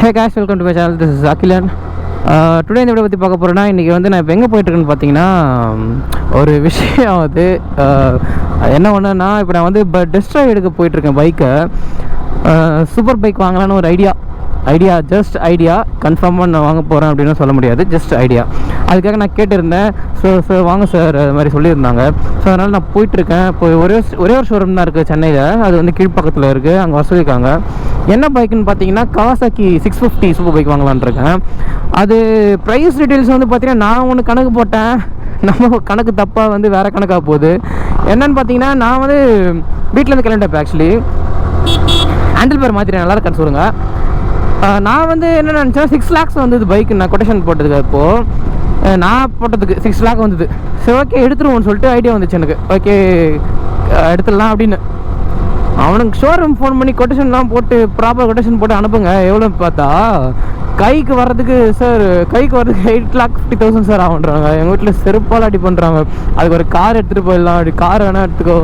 Hey guys, welcome to my channel. This is Akilan. Today இந்த video பற்றி பார்க்க போகிறேன்னா, இன்றைக்கி வந்து நான் இப்போ எங்கே போயிட்டுருக்கேன்னு பார்த்தீங்கன்னா, ஒரு விஷயம் வந்து என்ன ஒன்றுன்னா, இப்போ நான் வந்து டெஸ்ட் ட்ரைவ் எடுக்க போயிட்டுருக்கேன் பைக்கை. சூப்பர் பைக் வாங்கலான்னு ஒரு ஐடியா ஜஸ்ட் ஐடியா. கன்ஃபார்மாக நான் வாங்க போகிறேன் அப்படின்னு சொல்ல முடியாது, ஜஸ்ட் ஐடியா. அதுக்காக நான் கேட்டிருந்தேன். ஸோ வாங்க சார் அது மாதிரி சொல்லியிருந்தாங்க. ஸோ அதனால் நான் போயிட்டுருக்கேன். இப்போ ஒரே ஒரு ஷோரூம் தான் இருக்குது சென்னையில். அது வந்து கீழ்ப்பக்கத்தில் இருக்குது. அங்கே வர சொல்லியிருக்காங்க. என்ன பைக்குன்னு பார்த்தீங்கன்னா, Kawasaki 650 சூப்பர் பைக் வாங்கலான் இருக்கேன். அது ப்ரைஸ் டீட்டெயில்ஸ் வந்து பார்த்தீங்கன்னா, நான் ஒன்று கணக்கு போட்டேன். நம்ம கணக்கு தப்பாக வந்து வேறு கணக்காக போகுது. என்னென்னு பார்த்தீங்கன்னா, நான் வந்து வீட்டிலேருந்து கிளம்பிட்டேன். ஆக்சுவலி ஹேண்டில் பேர் மாற்றிட்டேன். நல்லா இருக்கான்னு சொல்லுங்கள். நான் வந்து என்ன நினச்சேன், 6 lakhs வந்தது பைக்கு. நான் கொட்டேஷன் போட்டதுக்கு அப்போது நான் போட்டதுக்கு 6 lakh வந்தது. சரி, ஓகே எடுத்துருவோம்னு சொல்லிட்டு ஐடியா வந்துச்சு எனக்கு. ஓகே எடுத்துடலாம் அப்படின்னு. அவனுக்கு ஷோரூம் ஃபோன் பண்ணி கொட்டேஷன்லாம் போட்டு ப்ராப்பர் கொட்டேஷன் போட்டு அனுப்புங்க எவ்வளோன்னு பார்த்தா, கைக்கு வர்றதுக்கு 8,50,000 சார் ஆகுன்றாங்க. எங்கள் வீட்டில் செருப்பால் அடி பண்ணுறாங்க. அதுக்கு ஒரு கார் எடுத்துகிட்டு போயிடலாம், அப்படி கார் வேணால் எடுத்துக்கோ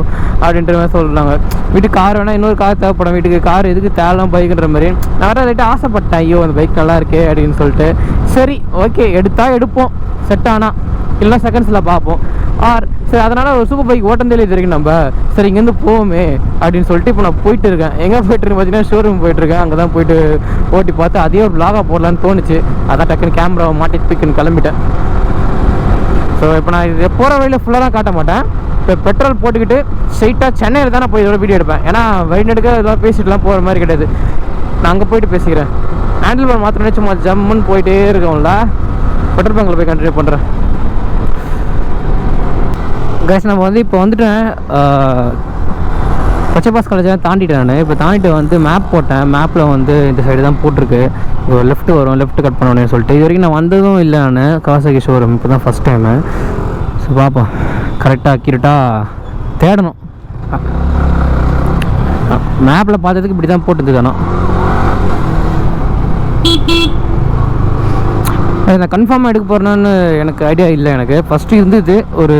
அப்படின்ற மாதிரி சொல்கிறாங்க. வீட்டுக்கு கார் வேணால் இன்னொரு கார் தேவைப்படும், வீட்டுக்கு கார் எதுக்கு தேவைலாம் பைக்குன்ற மாதிரி. நான் வேறு லைட்டாக ஆசைப்பட்டேன், ஐயோ அந்த பைக் நல்லா இருக்கே அப்படின்னு சொல்லிட்டு. சரி ஓகே எடுப்போம், செட் ஆனால் இல்லைனா செகண்ட்ஸில் பார்ப்போம். சரி அதனால் ஒரு சூப்பர் பைக் ஓட்டந்தே தெரியும் நம்ம. சரி இங்கேருந்து போவோமே அப்படின்னு சொல்லிட்டு இப்போ நான் போயிட்டு இருக்கேன். எங்கே போயிட்டுருக்கேன் பார்த்தீங்கன்னா, ஷோரூம் போயிட்டுருக்கேன். அங்கே தான் போயிட்டு ஓட்டி பார்த்து அதே ஒரு vlog போடலான்னு தோணுச்சு. அதான் டக்குன்னு கேமராவை மாட்டி தூக்கின்னு கிளம்பிட்டேன். ஸோ இப்போ நான் இது போகிற வழியில் ஃபுல்லாக காட்ட மாட்டேன். இப்போ பெட்ரோல் போட்டுக்கிட்டு ஸ்ட்ரைட்டாக சென்னையில் தான் நான் போய் இதோட வீடியோ எடுப்பேன். ஏன்னா வழிநடுக்க இதெல்லாம் பேசிட்டுலாம் போகிற மாதிரி கிடையாது. நான் அங்கே போயிட்டு பேசிக்கிறேன். ஹேண்டில் பார் மாத்திரம் சும்மா ஜம்முன்னு போயிட்டே இருக்கோம்ல. பெட்ரோல் பங்கில் போய் கண்டினியூ பண்ணுறேன். கைஸ் நம்ம வந்து இப்போ வந்துட்டேன். பச்சைபாஸ் காலேஜெலாம் தாண்டிட்டேன். நான் இப்போ தாண்டிட்டு வந்து மேப் போட்டேன். மேப்பில் வந்து இந்த சைடு தான் போட்டிருக்கு. இப்போ லெஃப்ட் வரும், லெஃப்ட் கட் பண்ணணும்னு சொல்லிட்டு. இது வரைக்கும் நான் வந்ததும் இல்லை. நான் Kawasaki ஷோரூம் இப்போ தான் ஃபஸ்ட் டைமு. ஸோ பார்ப்போம், கரெக்டாக அக்யூரேட்டாக தேடணும். மேப்பில் பார்த்ததுக்கு இப்படி தான் போட்டுது. ஆனால் நான் கன்ஃபார்மாக எடுக்க போகிறேன்னு எனக்கு ஐடியா இல்லை. எனக்கு ஃபஸ்ட்டு இருந்தது ஒரு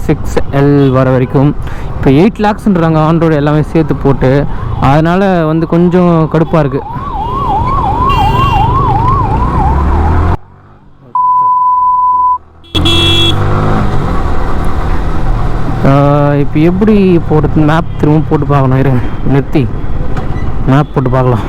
6L வர வரைக்கும். இப்போ 8 lakhsன்றாங்க ஆண்ட்ராய்டு எல்லாமே சேர்த்து போட்டு. அதனால் வந்து கொஞ்சம் கடுப்பாக இருக்குது. இப்போ எப்படி போடுறது, மேப் திரும்ப போட்டு பார்க்கணும். நிறுத்தி மேப் போட்டு பார்க்கலாம்.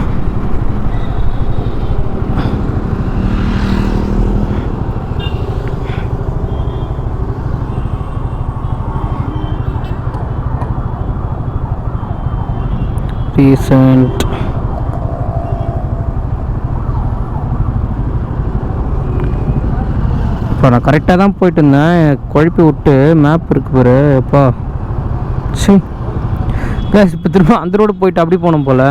ரீசன்ட் இப்போ நான் கரெக்டாக தான் போயிட்டு இருந்தேன். குழப்பி விட்டு மேப் இருக்கு பாரு. எப்பா சரி கேஸ், இப்போ திரும்ப அந்த ரோடு போயிட்டு அப்படி போனோம் போல்.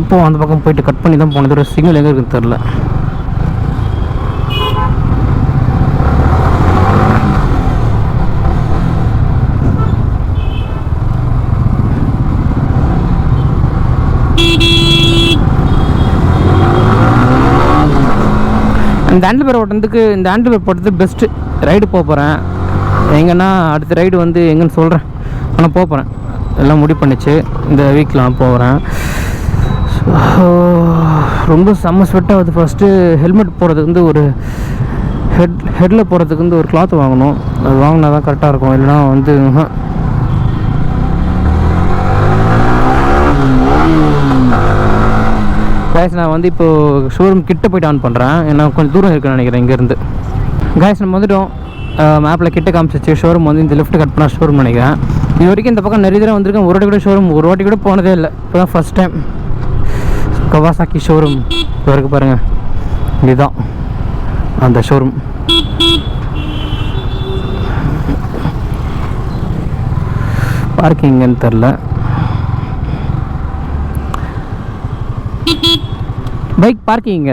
இப்போ அந்த பக்கம் போயிட்டு கட் பண்ணி தான் போனது. ஒரு சிக்னல் எங்கே இருக்குன்னு தெரில. இந்த ஹேண்டில் பேர் ஓட்டுறதுக்கு, இந்த ஹேண்டில் பேர் போட்டது பெஸ்ட்டு. ரைடு போக போகிறேன். எங்கன்னா அடுத்த ரைடு வந்து எங்கன்னு சொல்கிறேன். ஆனால் போக போகிறேன், எல்லாம் முடிவு பண்ணிச்சு. இந்த வீக்கில் நான் போகிறேன். ரொம்ப செம்ம ஸ்வெட் ஆகுது. ஃபஸ்ட்டு ஹெல்மெட் போடுறதுக்கு வந்து ஒரு ஹெட்டில் போடுறதுக்கு வந்து ஒரு கிளாத் வாங்கணும். அது வாங்கினா தான் கரெக்டாக இருக்கும். இல்லைனா வந்து கைஸ் நான் வந்து இப்போது ஷோரூம் கிட்ட போய்ட்டு ஆன் பண்ணுறேன். ஏன்னா கொஞ்சம் தூரம் இருக்குன்னு நினைக்கிறேன் இங்கேருந்து. கைஸ் நம்ம வந்துவிட்டோம். மேப்பில் கிட்ட காமிச்சிச்சு. ஷோரூம் வந்து இந்த லெஃப்ட் கட் பண்ணால் ஷோரூம் நினைக்கிறேன். இது வரைக்கும் இந்த பக்கம் நிறைய தடவை வந்திருக்கேன். ஒரு வாட்டி கூட ஷோரூம் ஒரு வாட்டி கூட போனதே இல்லை. இப்போ தான் ஃபஸ்ட் டைம் Kawasaki ஷோரூம். இப்போ இருக்குது பாருங்கள், இதுதான் அந்த ஷோரூம். பார்க்கிங்கன்னு தெரில. பைக் பார்க்கிங்க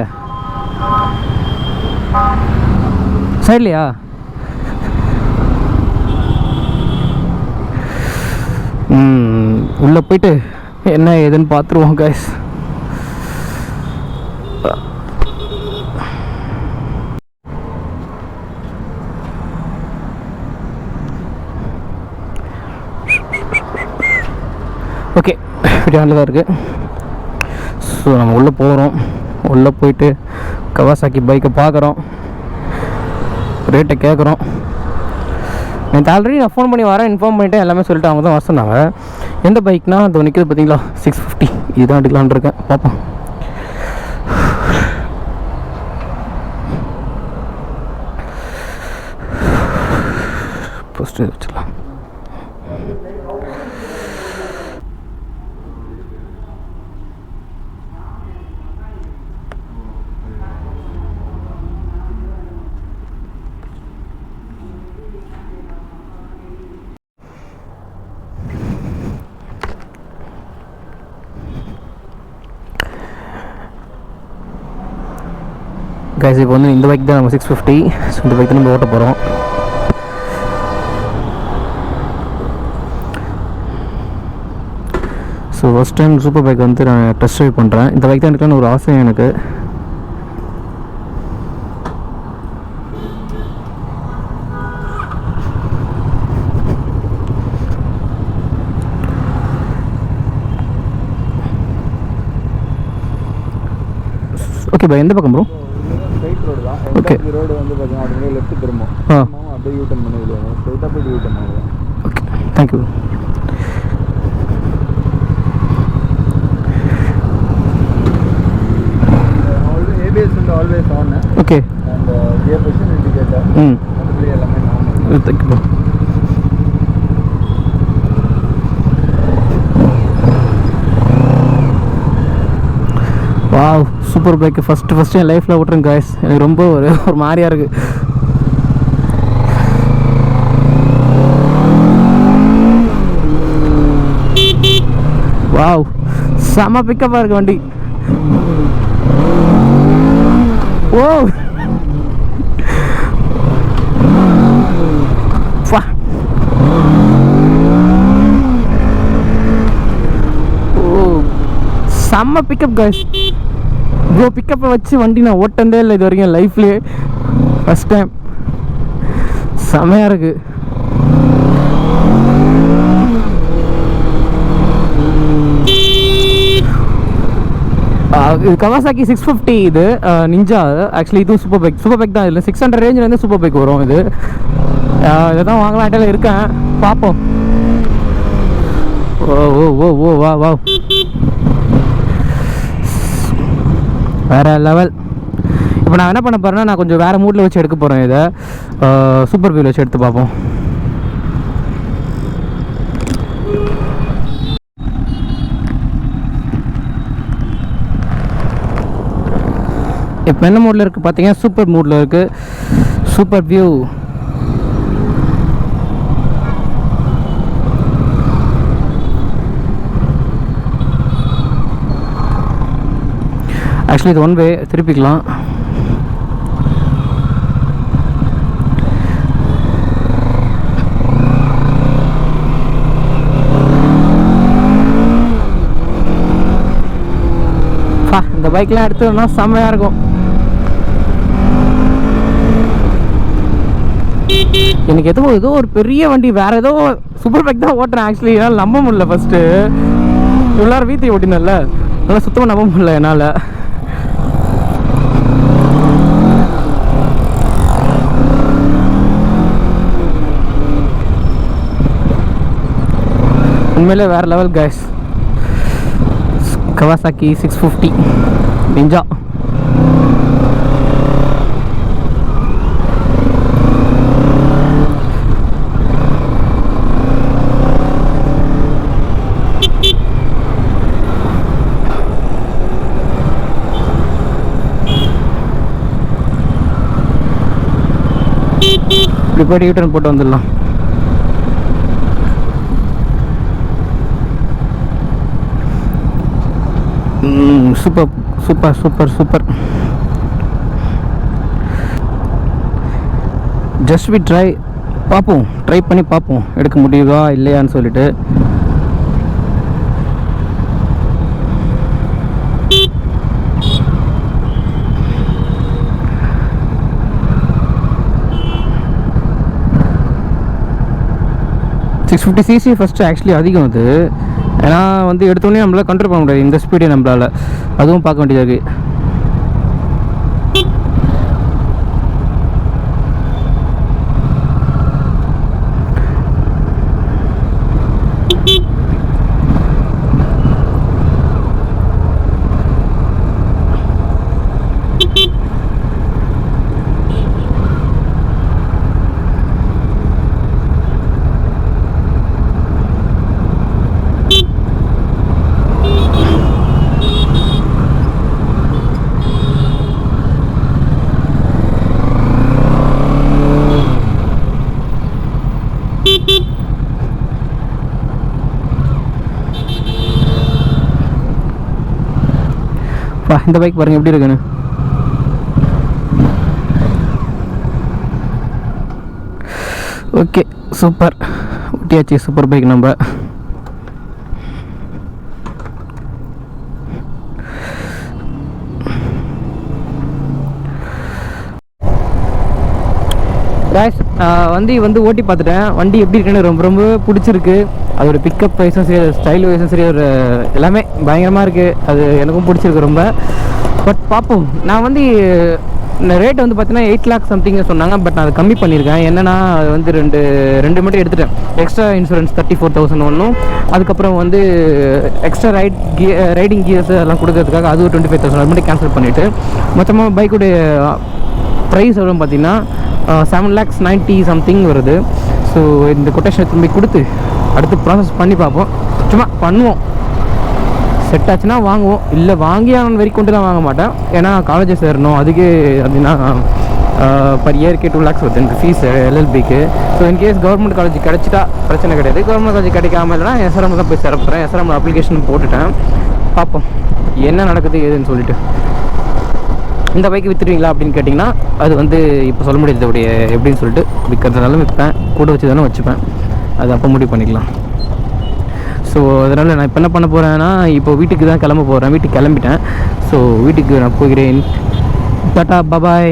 சைட்லையா? உள்ளே போயிட்டு என்ன ஏதுன்னு பார்த்துருவோம் கைஸ். ஓகே, இப்படி தான் இருக்குது. ஸோ நம்ம உள்ளே போகிறோம். உள்ளே போயிட்டு கவாசாக்கி பைக்கை பார்க்குறோம், ரேட்டை கேட்குறோம். எனக்கு ஆல்ரெடி நான் ஃபோன் பண்ணி வரேன், இன்ஃபார்ம் பண்ணிவிட்டு எல்லாமே சொல்லிட்டு அவங்க தான் வர சொன்னாங்க. எந்த பைக்னா அது நிற்கிது பார்த்தீங்களா, 650. இதுதான் எடுக்கலான்னு இருக்கேன், பார்ப்போம். ஃபஸ்ட்டு வச்சிடலாம். கைஸ் இப்போ வந்து இந்த பைக் தான் நம்ம 650. ஸோ இந்த பைக் தான் நம்ம ஓட்ட போகிறோம். So first time super bike வந்து நான் டெஸ்ட் ட்ரைவ் பண்ணுறேன். இந்த பைக் தான் எடுக்கலான்னு ஒரு ஆசை எனக்கு. ஓகே பை, எந்த பக்கம் ப்ரோ? ஸ்ட்ரைட் ரோடு தான். ஓகே, ரோடு வந்து பார்த்தீங்கன்னா அப்படியே லெஃப்ட் திரும்பும். அப்படியே யூ டர்ன் பண்ணி விடுவாங்க. ஸ்ட்ரைட்டாக போய் யூ டர்ன் ஆகுது. Okay, thank you. ஏபிஎஸ் வந்து always on. Okay, and gear position indicator மற்றபடி எல்லாமே normal. Thank you bro. Wow, super bike first என் லைஃப்பில் ஓட்டுறேன் காய்ஸ். எனக்கு ரொம்ப ஒரு மாதிரியாக இருக்குது. வாவ், செம பிக்கப்பாக இருக்குது வண்டி. ஓ செம்ம பிக்கப் காய்ஸ். ப்ரோ பிக்கப்பை வச்சு வண்டி நான் ஓட்டந்தே இல்லை இது வரைக்கும் லைஃப்லேயே, ஃபஸ்ட் டைம். செமையாக இருக்குது. இது கவாசாக்கி 650. இது நிஞ்சா. ஆக்சுவலி இதுவும் சூப்பர் பைக் தான். இதில் 600 ரேஞ்சிலேருந்து சூப்பர் பைக் வரும். இது இதை தான் வாங்கலான்ட்டு இருக்கேன், பார்ப்போம். ஓ ஓ ஓ ஓ வா வா, வேறு லெவல். இப்போ நான் என்ன பண்ண போகிறேன்னா, நான் கொஞ்சம் வேறு மூடில் வச்சு எடுக்க போகிறேன். இதை சூப்பர் வியூவில் வச்சு எடுத்து பார்ப்போம். இப்போ என்ன மூடில் இருக்குது பார்த்தீங்கன்னா, சூப்பர் மூடில் இருக்குது. Super view. ஆக்சுவலி இது ஒன் வே, திருப்பிக்கலாம். இந்த பைக்லாம் எடுத்தோம்னா செம்மையாக இருக்கும். எனக்கு ஏதோ ஒரு பெரிய வண்டி, வேறு ஏதோ சூப்பர் பைக் தான் ஓட்டுறேன். ஆக்சுவலி என்னால் நம்ப முடியல. ஃபஸ்ட்டு இவ்வளோ வீத்தி ஓட்டினல, நல்லா சுத்தமாக நம்ப முடியல என்னால். உண்மையிலே வேறு லெவல் கைஸ். Kawasaki 650 ninja. இப்படி போய்ட்டு யூட்டர்ன் போட்டு வந்துடலாம். Super super super super. Just we try பண்ணி பார்ப்போம் எடுக்க முடியுதா இல்லையான்னு சொல்லிட்டு. சிக்ஸ் 50cc ஃபஸ்ட்டு ஆக்சுவலி அதிகம். அது ஏன்னா வந்து எடுத்தோடனே நம்மளால் கண்ட்ரோல் பண்ண முடியாது இந்த ஸ்பீடே நம்மளால், அதுவும் பார்க்க வேண்டியதாக இருக்குது. இந்த பைக் பாருங்கள் எப்படி இருக்குன்னு. ஓகே சூப்பர், ஊட்டியாச்சு. சூப்பர் பைக் நம்ம. கைஸ் வண்டி வந்து ஓட்டி பார்த்துட்டேன். வண்டி எப்படி இருக்குன்னு ரொம்ப ரொம்ப பிடிச்சிருக்கு. அதோட பிக்கப் வைஸும் சரி, ஸ்டைல் வைஸும் சரி, ஒரு எல்லாமே பயங்கரமாக இருக்குது. அது எனக்கும் பிடிச்சிருக்கு ரொம்ப. பட் பார்ப்போம். நான் வந்து ரேட் வந்து பார்த்தீங்கன்னா 8 lakhs சம்திங் சொன்னாங்க. பட் நான் அதை கம்மி பண்ணியிருக்கேன். என்னென்னா அது வந்து ரெண்டு மட்டும் எடுத்துட்டேன். எக்ஸ்ட்ரா இன்சூரன்ஸ் 34,000 ஒன்றும், அதுக்கப்புறம் வந்து எக்ஸ்ட்ரா ரைடிங் கியர்ஸ் எல்லாம் கொடுக்கறதுக்காக அது 25,000 அது மட்டும் கேன்சல் பண்ணிவிட்டு மொத்தமாக பைக்குடைய ப்ரைஸ் எவ்வளோ பார்த்தீங்கன்னா 7,90,000 சம்திங் வருது. ஸோ இந்த கொட்டேஷன் திரும்பி கொடுத்து அடுத்து ப்ராசஸ் பண்ணி பார்ப்போம். சும்மா பண்ணுவோம், செட் ஆச்சுன்னா வாங்குவோம். இல்லை வாங்கியான வரைக்கும் கொண்டு தான் வாங்க மாட்டேன். ஏன்னா காலேஜஸ் சேரணும். அதுக்கு அப்படின்னா பர் இயருக்கு 2 lakhs வருது எனக்கு ஃபீஸ் LLBக்கு. ஸோ இன்கேஸ் கவர்மெண்ட் காலேஜ் கிடச்சிட்டா பிரச்சனை கிடையாது. கவர்மெண்ட் காலேஜ் கிடைக்காம இல்லைனா SRM தான் போய் சேரப்போகிறேன். SRM அப்ளிகேஷன் போட்டுட்டேன். பார்ப்போம் என்ன நடக்குது ஏதுன்னு சொல்லிட்டு. இந்த பைக்கு விற்றுருவீங்களா அப்படின்னு கேட்டிங்கன்னா அது வந்து இப்போ சொல்ல முடியாது இதோடைய எப்படின்னு சொல்லிட்டு. விற்கிறதுனால விற்பேன், கூட வச்சு தானே வச்சுப்பேன். அது அப்போ முடிவு பண்ணிக்கலாம். ஸோ அதனால் நான் இப்போ என்ன பண்ண போகிறேன்னா, இப்போ வீட்டுக்கு தான் கிளம்ப போகிறேன். வீட்டுக்கு கிளம்பிட்டேன். ஸோ வீட்டுக்கு நான் போகிறேன். டாட்டா பாபாய்.